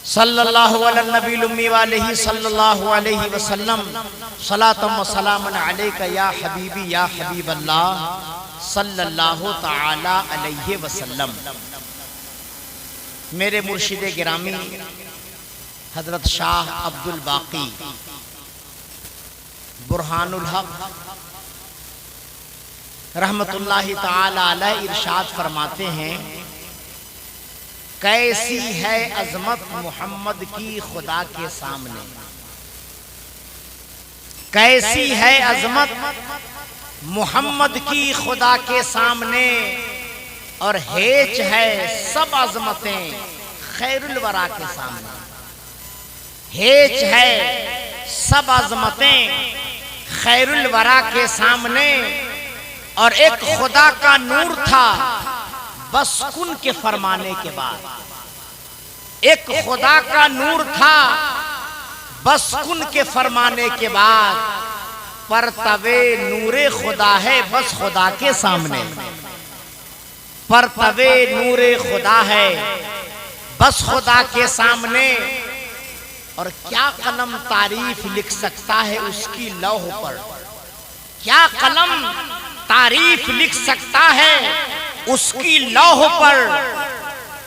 صلی اللہ علی النبی الامی والہ صلی اللہ علیہ وسلم صلاۃ و سلام علیک یا حبیبی یا حبیب اللہ صلی اللہ تعالی علیہ وسلم۔ میرے مرشد گرامی حضرت شاہ عبد الباقی برہان الحق رحمت اللہ تعالی علیہ ارشاد فرماتے ہیں، کیسی ہے عظمت محمد کی خدا کے سامنے، کیسی ہے عظمت محمد کی خدا کے سامنے، اور ہیچ ہے سب عظمتیں خیر الورا کے سامنے، ہیچ ہے سب عظمتیں خیر الورا کے سامنے۔ اور ایک خدا کا نور تھا بس کن کے فرمانے کے بعد، ایک خدا کا نور تھا بس کن کے فرمانے کے بعد، پرتوے نور خدا ہے بس خدا کے سامنے، پرتوے نور خدا ہے بس خدا کے سامنے۔ اور کیا قلم تعریف لکھ سکتا ہے اس کی لوح پر، کیا قلم تعریف لکھ سکتا ہے اس کی لوح پر،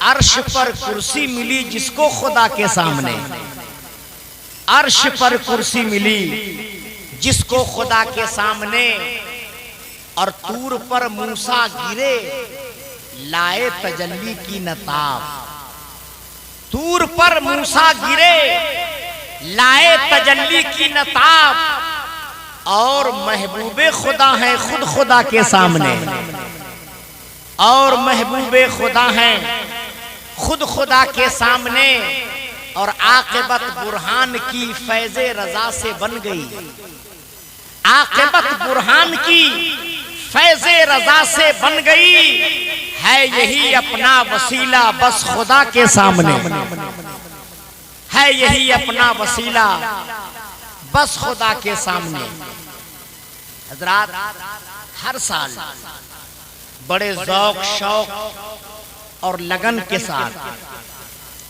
عرش پر کرسی ملی جس کو خدا کے سامنے، عرش پر کرسی ملی جس کو خدا کے سامنے۔ اور طور پر موسیٰ گرے لائے تجلی کی نتاب، طور پر موسیٰ گرے لائے تجلی کی نتاب، اور محبوب خدا ہیں خود خدا کے سامنے، اور محبوب خدا ہیں خود خدا کے سامنے۔ اور عاقبت برہان کی فیض رضا سے بن گئی، عاقبت برہان کی فیض رضا سے بن گئی، ہے یہی اپنا وسیلہ بس خدا کے سامنے، ہے یہی اپنا وسیلہ بس خدا کے سامنے۔ حضرات، ہر سال بڑے ذوق شوق اور لگن کے ساتھ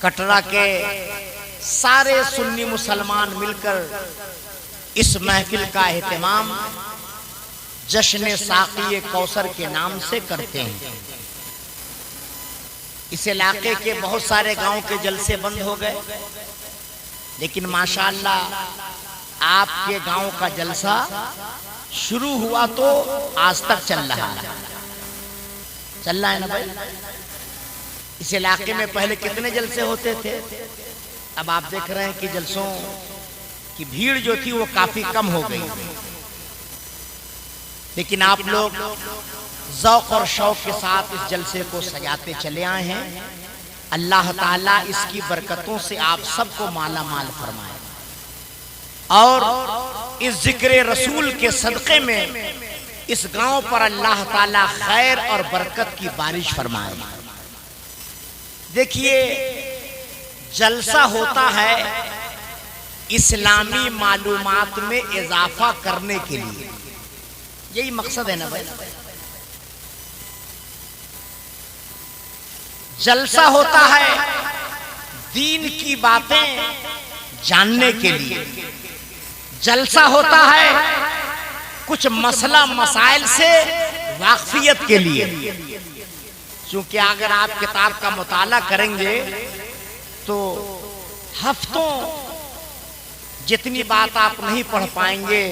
کٹرا کے سارے سنی مسلمان مل کر اس محفل کا اہتمام جشن ساقی کوثر کے نام سے کرتے ہیں۔ اس علاقے کے بہت سارے گاؤں کے جلسے بند ہو گئے، لیکن ماشاءاللہ آپ کے گاؤں کا جلسہ شروع ہوا تو آج تک چل رہا ہے، چل رہا ہے نا بھائی؟ اس علاقے میں پہلے کتنے جلسے ہوتے تھے، اب آپ دیکھ رہے ہیں کہ جلسوں کی بھیڑ جو تھی وہ کافی کم ہو گئی، لیکن آپ لوگ ذوق اور شوق کے ساتھ اس جلسے کو سجاتے چلے آئے ہیں۔ اللہ تعالیٰ اس کی برکتوں سے آپ سب کو مالا مال فرمائے، اور اس ذکر رسول کے صدقے میں اس گاؤں پر اللہ تعالیٰ خیر اور برکت کی بارش فرمائے۔ دیکھیے، جلسہ ہوتا ہے اسلامی معلومات میں اضافہ کرنے کے لیے، یہی مقصد ہے نا بھائی؟ جلسہ ہوتا ہے دین کی باتیں جاننے کے لیے، جلسہ ہوتا ہے کچھ مسئلہ مسائل سے واقفیت کے لیے، چونکہ اگر آپ کتاب کا مطالعہ کریں گے تو ہفتوں جتنی بات آپ نہیں پڑھ پائیں گے،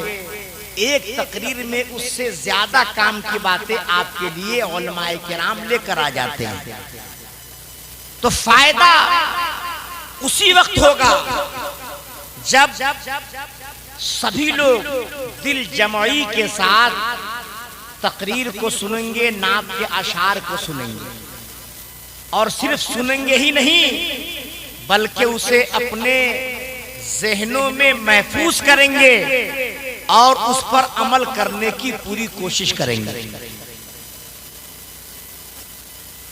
ایک تقریر میں اس سے زیادہ کام کی باتیں آپ کے لیے علماء کرام لے کر آ جاتے ہیں۔ تو فائدہ اسی وقت ہوگا جب سبھی لوگ دل جمعی کے ساتھ تقریر کو سنیں گے، نعت کے اشعار کو سنیں گے، اور صرف سنیں گے ہی نہیں بلکہ اسے اپنے ذہنوں میں محفوظ کریں گے اور اس پر عمل کرنے کی پوری کوشش کریں گے۔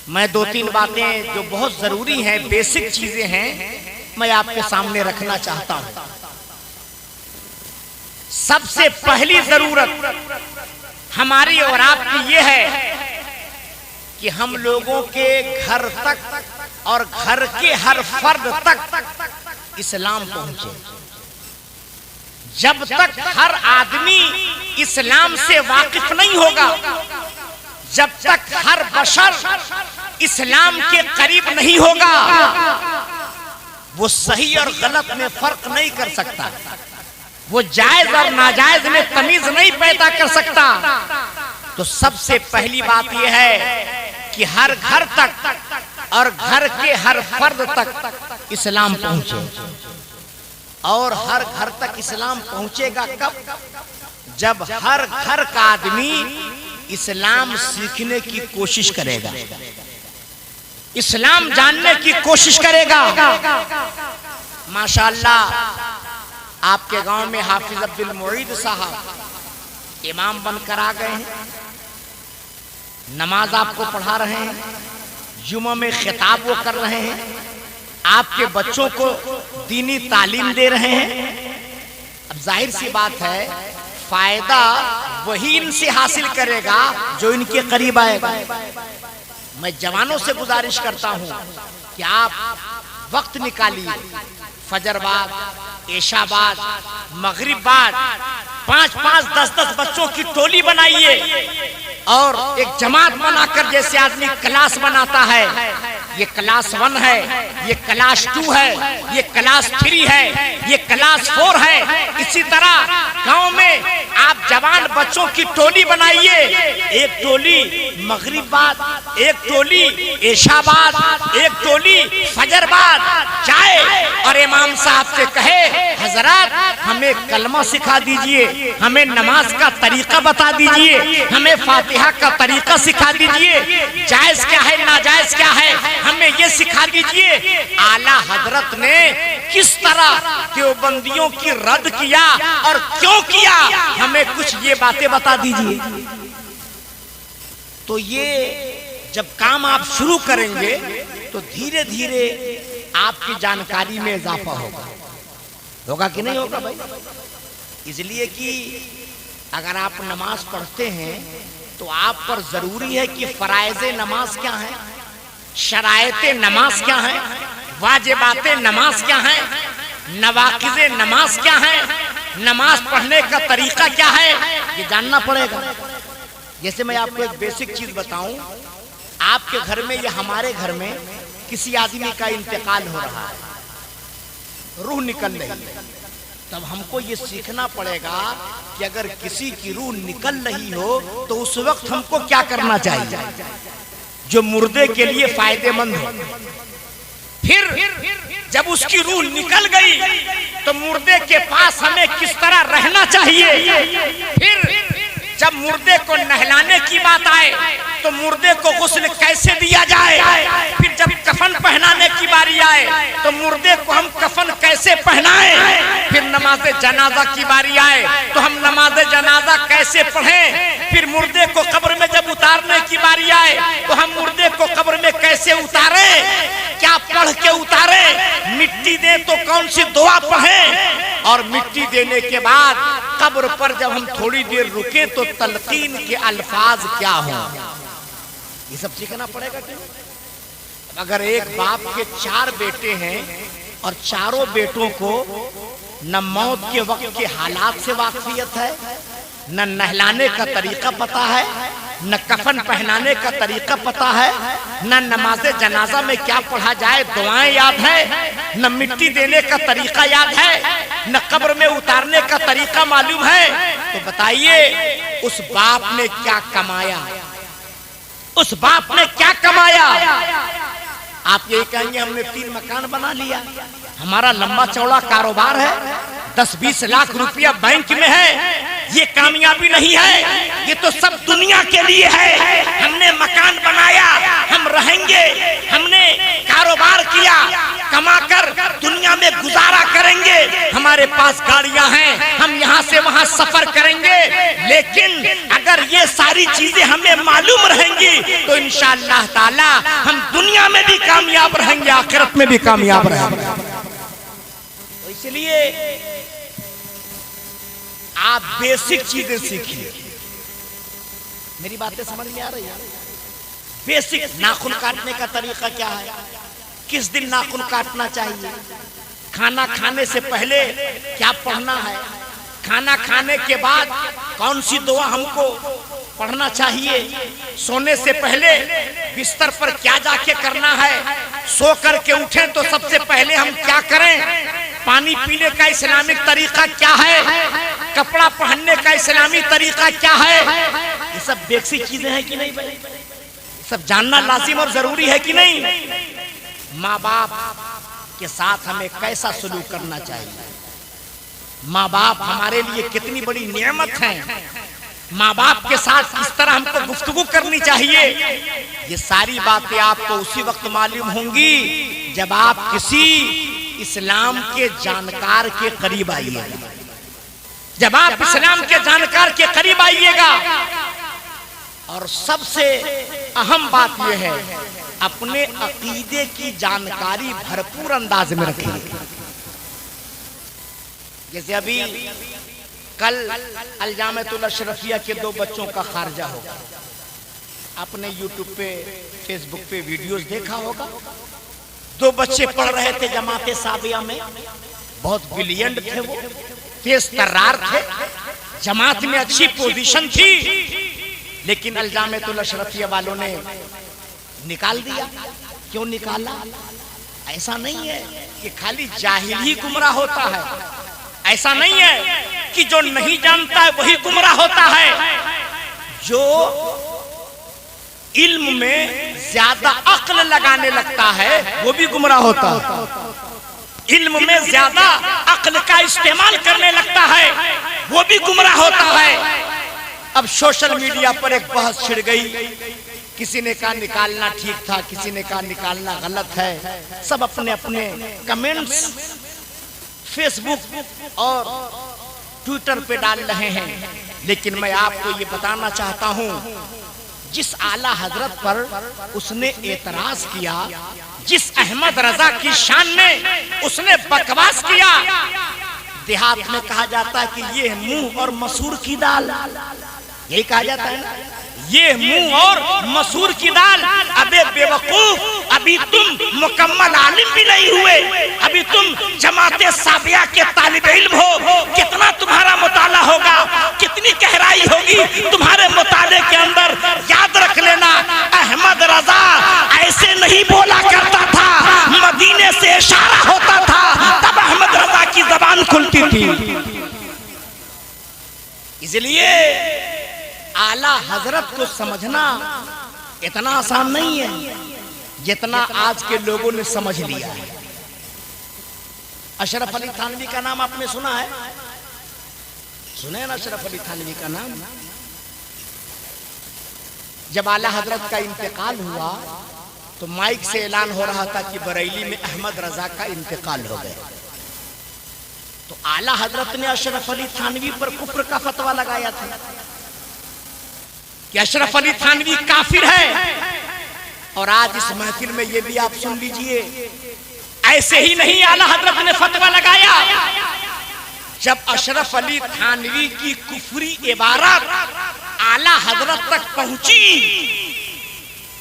میں دو تین باتیں جو بہت ضروری ہیں، بیسک چیزیں ہیں، میں آپ کے سامنے رکھنا چاہتا ہوں۔ سب سے پہلی ضرورت ہماری اور آپ کی یہ ہے کہ ہم لوگوں کے گھر تک اور گھر کے ہر فرد تک اسلام پہنچے. جب تک ہر آدمی اسلام سے واقف نہیں ہوگا، جب تک ہر بشر اسلام کے قریب نہیں ہوگا، وہ صحیح اور غلط میں فرق نہیں کر سکتا، وہ جائز اور ناجائز میں تمیز نہیں پیدا کر سکتا. تو سب سے پہلی بات یہ ہے کہ ہر گھر تک اور گھر کے ہر فرد تک اسلام پہنچے. اور ہر گھر تک اسلام پہنچے گا کب؟ جب ہر گھر کا آدمی اسلام سیکھنے کی کوشش کرے گا، اسلام جاننے کی کوشش کرے گا. ماشاءاللہ آپ کے گاؤں میں حافظ عبد المعید صاحب امام بن کر آ گئے ہیں، نماز آپ کو پڑھا رہے ہیں، جمعہ میں خطاب وہ کر رہے ہیں، آپ کے بچوں کو دینی تعلیم دے رہے ہیں. اب ظاہر سی بات ہے فائدہ وہی ان سے حاصل کرے گا جو ان کے قریب آئے گا. میں جوانوں سے گزارش کرتا ہوں کہ آپ وقت نکالیے، فجر بعد، عشاء بعد، مغرب بعد 5-5 10-10 بچوں کی ٹولی بنائیے اور ایک جماعت بنا کر، جیسے آدمی کلاس بناتا ہے، یہ کلاس 1 ہے، یہ کلاس 2 ہے، یہ کلاس 3 ہے، یہ کلاس 4 ہے. اسی طرح گاؤں میں آپ جوان بچوں کی ٹولی بنائیے، ایک ٹولی مغرب بعد، ایک ٹولی عشاء بعد، ایک ٹولی فجر بعد جائے اور امام صاحب سے کہے حضرات ہمیں کلمہ سکھا دیجئے، ہمیں نماز کا طریقہ بتا دیجئے، ہمیں فاتحہ کا طریقہ سکھا دیجئے، جائز کیا ہے ناجائز کیا ہے ہمیں یہ سکھا دیجئے. اعلیٰ حضرت نے کس طرح دیوبندیوں کی رد کیا اور کیوں کیا، ہمیں کچھ یہ باتیں بتا دیجئے. تو یہ جب کام آپ شروع کریں گے تو دھیرے دھیرے آپ کی جانکاری میں اضافہ ہوگا کہ نہیں ہوگا بھائی؟ اس لیے کہ اگر آپ نماز پڑھتے ہیں تو آپ پر ضروری ہے کہ فرائض نماز کیا ہیں، شرائط نماز کیا ہیں، واجبات نماز کیا ہیں، نواقض نماز کیا ہیں، نماز پڑھنے کا طریقہ کیا ہے، یہ جاننا پڑے گا. جیسے میں آپ کو ایک بیسک چیز بتاؤں، آپ کے گھر میں یا ہمارے گھر میں کسی آدمی کا انتقال ہو رہا ہے، روح نکل رہی ہے، تب ہم کو یہ سیکھنا پڑے گا کہ اگر کسی کی روح نکل رہی ہو تو اس وقت ہم کو کیا کرنا چاہیے جو مردے کے لیے فائدہ مند ہو. پھر جب اس کی روح نکل گئی تو مردے کے پاس ہمیں کس طرح رہنا چاہیے. پھر جب مردے کو نہلانے کی بات آئے تو مردے کو غسل کیسے دیا جائے. پھر جب کفن پہنانے کی باری آئے تو مردے کو ہم کفن کیسے پہنائیں. پھر نماز جنازہ کی باری آئے تو ہم نماز جنازہ کیسے پڑھیں. پھر مردے کو قبر میں جب اتارنے کی باری آئے تو ہم مردے کو قبر میں کیسے اتاریں، کیا پڑھ کے اتاریں. مٹی دیں تو کون سی دعا پڑھیں، اور مٹی دینے کے بعد قبر پر جب ہم تھوڑی دیر رکیں تو تلقین کے الفاظ کیا ہوں، یہ سب سیکھنا پڑے گا. اگر ایک باپ کے 4 بیٹے ہیں اور چاروں بیٹوں کو نہ موت کے وقت کے حالات سے واقفیت ہے، نہ نہلانے کا طریقہ پتا ہے، نہ کفن پہنانے کا طریقہ پتا ہے، نہ نماز جنازہ میں کیا پڑھا جائے دعائیں یاد ہے، نہ مٹی دینے کا طریقہ یاد ہے، نہ قبر میں اتارنے کا طریقہ معلوم ہے، تو بتائیے اس باپ نے کیا کمایا، اس باپ نے کیا کمایا. آپ یہی کہیں گے ہم نے 3 مکان بنا لیا، ہمارا لمبا چوڑا کاروبار ہے، 10-20 لاکھ روپیہ بینک میں ہے، یہ کامیابی نہیں ہے، یہ تو سب دنیا کے لیے ہے. ہم نے مکان بنایا، ہم رہیں گے، ہم نے کاروبار کیا، کما کر دنیا میں گزارا کریں گے، ہمارے پاس گاڑیاں ہیں، ہم یہاں سے وہاں سفر کریں گے. لیکن اگر یہ ساری چیزیں ہمیں معلوم رہیں گی تو انشاءاللہ تعالی ہم دنیا میں بھی کامیاب رہیں گے، آخرت میں بھی کامیاب رہیں گے. اس لیے آپ بیسک چیزیں سیکھیے. میری باتیں سمجھ میں آ رہی ہیں؟ بیسک ناخن کاٹنے کا طریقہ کیا ہے، किस दिन नाखून काटना चाहिए, खाना खाने से पहले क्या पढ़ना है, खाना खाने के बाद कौन सी दुआ हमको पढ़ना चाहिए, सोने से पहले बिस्तर पर क्या जाके करना है, सो करके उठें तो सबसे पहले हम क्या करें, पानी पीने का इस्लामिक तरीका क्या है, कपड़ा पहनने का इस्लामी तरीका क्या है। ये सब बेसिक चीजें हैं कि नहीं भाई, सब जानना लाजिम और जरूरी है कि नहीं। माँ बाप के साथ हमें कैसा सलूक करना चाहिए, माँ बाप हमारे लिए कितनी बड़ी नेमत है, माँ बाप के साथ किस तरह हमको गुफ्तगू करनी चाहिए, ये सारी बातें आपको उसी वक्त मालूम होंगी जब आप किसी इस्लाम के जानकार के करीब आइएगा, जब आप इस्लाम के जानकार के करीब आइएगा। और सबसे अहम बात यह है, अपने अकीदे की जानकारी भरपूर अंदाज में रखिए। जैसे अभी कल अल-जामिअतुल अशरफिया के 2 बच्चों का खारजा होगा, आपने यूट्यूब पे फेसबुक पे वीडियोस देखा होगा। 2 बच्चे पढ़ रहे थे जमाते साबिया में, बहुत ब्रिलियंट थे, वो तेज तर्रार थे, जमात में अच्छी पोजीशन थी, लेकिन अल-जामिअतुल अशरफिया वालों ने निकाल दिया। क्यों निकाला? ऐसा नहीं है कि खाली जाहिल ही गुमराह होता है, ऐसा नहीं है कि जो नहीं जानता है वही गुमराह होता है। जो इल्म में ज्यादा अक्ल लगाने लगता है वो भी गुमराह होता है, इल्म में ज्यादा अक्ल का इस्तेमाल करने लगता है वो भी गुमराह होता है। अब सोशल मीडिया पर एक बहस छिड़ गई, किसी ने कहा निकालना ठीक था, किसी ने कहा निकालना गलत है। सब अपने अपने कमेंट्स फेसबुक और ट्विटर पे डाल रहे हैं, लेकिन मैं आपको ये बताना चाहता हूँ, जिस आला हजरत पर उसने एतराज किया, जिस अहमद रजा की शान में उसने बकवास किया, देहात में कहा जाता है कि ये मुंह और मसूर की दाल, यही कहा जाता है ना, ये मुंह और मसूर की दाल। अबे बेवकूफ, अभी तुम मुकम्मल आलिम भी नहीं हुए, अभी तुम जमाते साबिया के तालिब इल्म हो, कितना तुम्हारा मुताला होगा, कितनी गहराई होगी तुम्हारे मुताले के अंदर। याद रख लेना, अहमद रजा ऐसे नहीं बोला करता था, मदीने से इशारा होता था तब अहमद रजा की जबान खुलती थी। इसलिए आला हजरत को समझना इतना आसान नहीं है जितना आज के लोगों ने समझ लिया है। अशरफ अली थानवी का नाम आपने सुना है? सुने ना अशरफ अली थानवी का नाम? जब आला हजरत का इंतकाल हुआ तो माइक से ऐलान हो रहा था कि बरेली में अहमद रजा का इंतकाल हो गया, तो आला हजरत ने अशरफ अली थानवी पर कुफ्र का फतवा लगाया था कि अशरफ अली थानवी काफिर है। और आज इस महफिल में ये भी आप सुन लीजिए, ऐसे ही नहीं आला हजरत ने फतवा लगाया, जब अशरफ अली थानवी की कुफरी इबारत आला हजरत तक पहुंची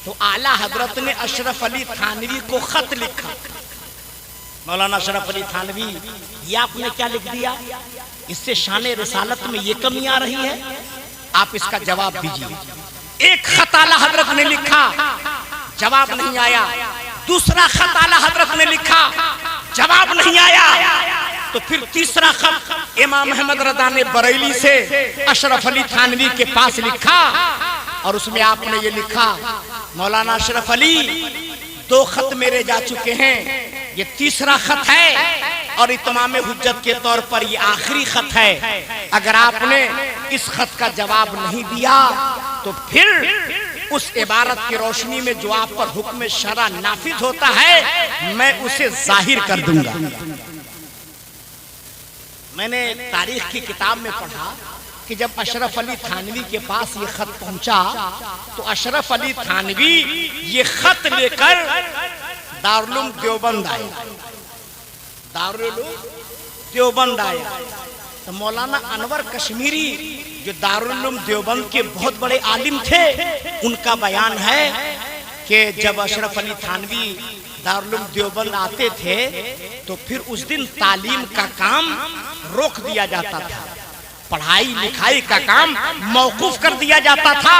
तो आला हजरत ने अशरफ अली थानवी को खत लिखा, मौलाना अशरफ अली थानवी ये आपने क्या लिख दिया, इससे शान रिसालत में ये कमी आ रही है, आप इसका जवाब दीजिए। एक खत आला हजरत ने लिखा, जवाब नहीं आया। दूसरा खत आला हजरत ने लिखा, जवाब नहीं आया। तो फिर तीसरा खत इमाम अहमद रजा ने बरेली से अशरफ अली थानवी के पास लिखा और उसमें आपने ये लिखा, मौलाना अशरफ अली 2 खत मेरे जा चुके हैं, ये तीसरा खत है और इत्माम हुज्जत के तौर पर ये आखिरी खत है। अगर आपने इस खत का जवाब नहीं दिया तो फिर उस इबारत की रोशनी में जो आप पर हुक्म शरा नाफिज होता है मैं उसे जाहिर कर दूंगा। मैंने तारीख की किताब में पढ़ा कि जब अशरफ अली थानवी के पास ये खत पहुंचा तो अशरफ अली थानवी ये खत लेकर दारुल उलूम देवबंद आए, दारुल उलूम देवबंद आया। तो मौलाना अनवर कश्मीरी जो दारुल उलूम देवबंद के बहुत बड़े आलिम थे, उनका बयान है कि जब अशरफ अली थानवी दारुल देवबंद आते थे तो फिर उस दिन तालीम का काम रोक दिया जाता था, पढ़ाई लिखाई का काम मौकूफ कर दिया जाता था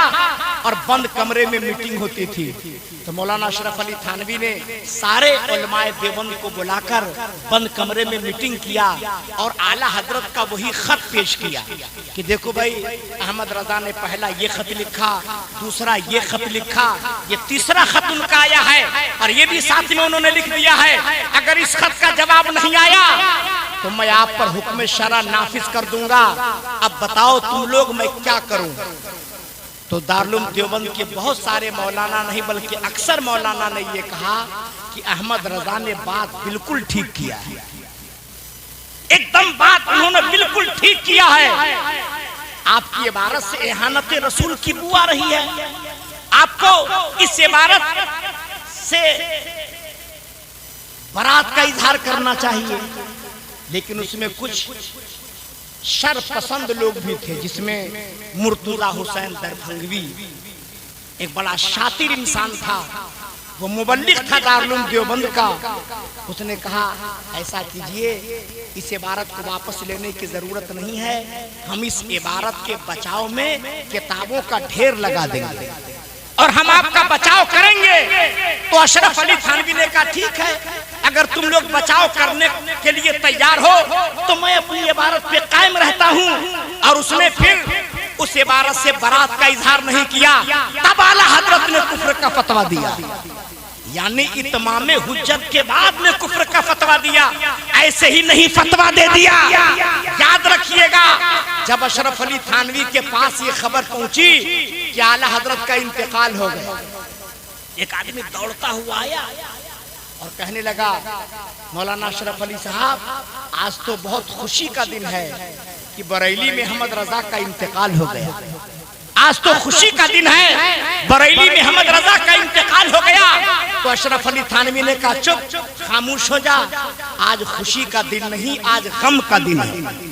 और बंद कमरे में मीटिंग होती थी। तो मौलाना अशरफ अली थानवी ने सारे उलमाए देवबंद को बुलाकर बंद कमरे में मीटिंग किया और आला हजरत का वही खत पेश किया कि देखो भाई, अहमद रजा ने पहला ये खत लिखा, दूसरा ये खत लिखा, ये तीसरा खत उनका आया है और ये भी साथ में उन्होंने लिख दिया है, अगर इस खत का जवाब नहीं आया तो मैं आप पर हुक्म शरा नाफिज कर दूंगा। अब बताओ तुम लोग मैं क्या करूं? तो दारुल देवबंद के बहुत सारे मौलाना नहीं बल्कि अक्सर मौलाना ने ये कहा कि अहमद रजा ने बात बिल्कुल ठीक किया है, एकदम बात उन्होंने बिल्कुल ठीक किया है। आपकी इबारत से एहानत रसूल की बू आ रही है, आपको इस इबारत से बरात का इजहार करना चाहिए। लेकिन उसमें कुछ शर पसंद लोग भी थे, जिसमें मुर्तुजा हुसैन दरभंगवी एक बड़ा शातिर इंसान था, वो मुबल्लिग था दारुल देवबंद का। उसने कहा ऐसा कीजिए, इस इबारत को वापस लेने की जरूरत नहीं है, हम इस इबारत के बचाव में किताबों का ढेर लगा देंगे और हम आपका बचाव करेंगे। तो अशरफ अली थानवी ने कहा ठीक है, अगर तुम लोग बचाव करने के लिए तैयार हो तो मैं अपनी इबारत पे कायम रहता हूँ। और उसने फिर उस इबारत से बरात का इजहार नहीं किया। तब आला हजरत ने कुफ्र का फतवा दिया, यानी इत्माम हुज्जत के बाद में कुफ्र का फतवा दिया, ऐसे ही नहीं फतवा दे दिया। याद रखिएगा, जब अशरफ अली थानवी के पास ये खबर पहुंची कि आला हजरत का इंतकाल हो गया, एक आदमी दौड़ता हुआ आया और कहने लगा मौलाना अशरफ अली साहब, आज तो बहुत खुशी का दिन है कि बरेली में अहमद रजा का इंतकाल हो गया। आज तो खुशी का दिन है, बरेली में अहमद रजा का इंतकाल हो गया। तो अशरफ अली थानवी ने कहा चुप, खामोश हो जा, आज खुशी का दिन नहीं, आज गम का दिन है,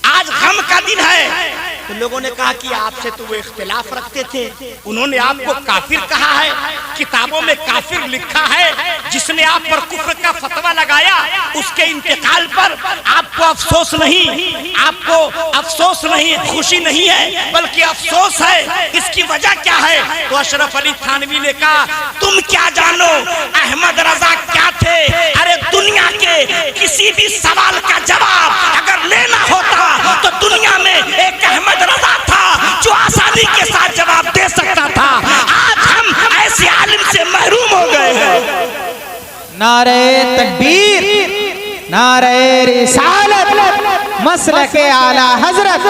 आज गम का दिन है। तो लोगों ने कहा कि आपसे तो वो इख्तिलाफ रखते थे, उन्होंने आपको काफिर कहा है, किताबों में काफिर लिखा है, जिसने आप पर कुफ्र का फतवा लगाया उसके इंतकाल पर आपको अफसोस नहीं, आपको अफसोस नहीं, खुशी नहीं है बल्कि अफसोस है। इसकी वजह क्या है? तो अशरफ अली थानवी ने कहा तुम क्या जानो अहमद रजा क्या थे? अरे दुनिया के किसी भी सवाल का जवाब अगर लेना होता तो दुनिया में एक अहमद रजा था जो आसानी के साथ जवाब दे सकता था। आज हम ऐसे आलिम से महरूम हो गए हैं। नारे तकबीर, नारे रिसालत, मसलके आला हजरत,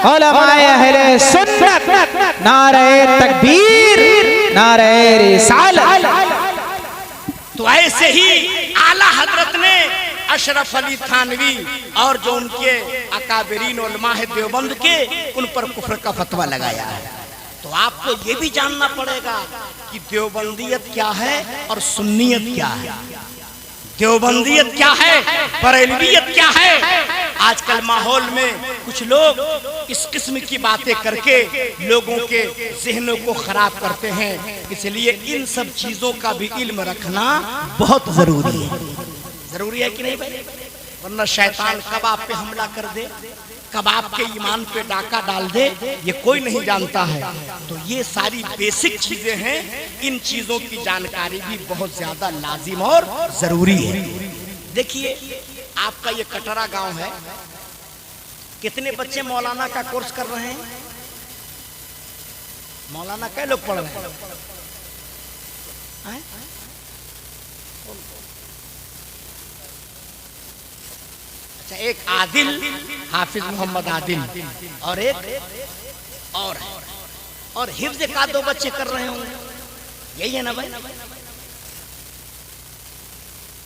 उलमाए अहले सुन्नत, नारे तकबीर, नारे रिसालत। तो ऐसे ही आला हजरत ने अशरफ अली थानवी और जो उनके अकाबरीन उलमा है देवबंद के, उन पर कुफ्र का फतवा लगाया है। तो आपको ये भी जानना पड़ेगा कि देवबंदियत क्या है और सुन्नियत क्या है, देवबंदियत क्या है, बरेलवियत क्या है। आजकल माहौल में कुछ लोग इस किस्म की बातें करके लोगों के ज़हनों को खराब करते हैं, इसलिए इन सब चीजों का भी इल्म रखना बहुत जरूरी है। जरूरी है कि नहीं भाई? वरना शैतान कब आप पे हमला कर दे, कब आपके ईमान पे डाका डाल दे, ये कोई नहीं जानता है। तो ये सारी बेसिक चीजें हैं, इन चीजों की जानकारी भी बहुत ज्यादा लाजिम और जरूरी है। देखिए आपका ये कटरा गांव है, कितने बच्चे मौलाना का कोर्स कर रहे हैं? मौलाना कै लोग पढ़ रहे हैं? अच्छा, एक आदिल हाफिज मोहम्मद आदिल और एक और हिफ्ज का 2 बच्चे कर रहे होंगे, यही है ना भाई?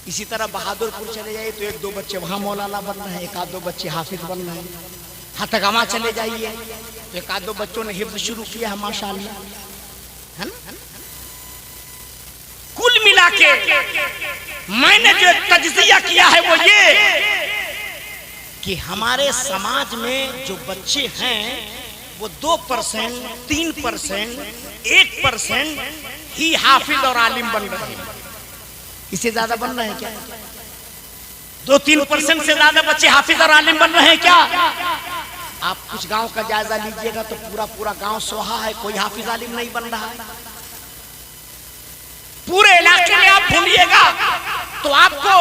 इसी तरह बहादुरपुर चले जाइए तो 1-2 बच्चे वहां मौलाना बन रहे हैं, 1-2 बच्चे हाफिज बन रहे हैं। हथगामा चले जाइए तो 1-2 बच्चों ने हिफ्ज शुरू किया है, माशाअल्लाह, है ना? कुल मिला के मैंने जो तज्जिया किया है वो ये कि हमारे समाज में जो बच्चे हैं वो 2%, 3%, 1% ही हाफिज और आलिम बन रहे हैं। اس سے زیادہ بن رہے ہیں کیا؟ 2-3% سے زیادہ بچے حافظ اور عالم بن رہے ہیں کیا؟ آپ کچھ گاؤں کا جائزہ لیجئے گا تو پورا گاؤں سوہا ہے، کوئی حافظ عالم نہیں بن رہا ہے۔ پورے علاقے میں آپ ڈھونڈیے گا تو آپ کو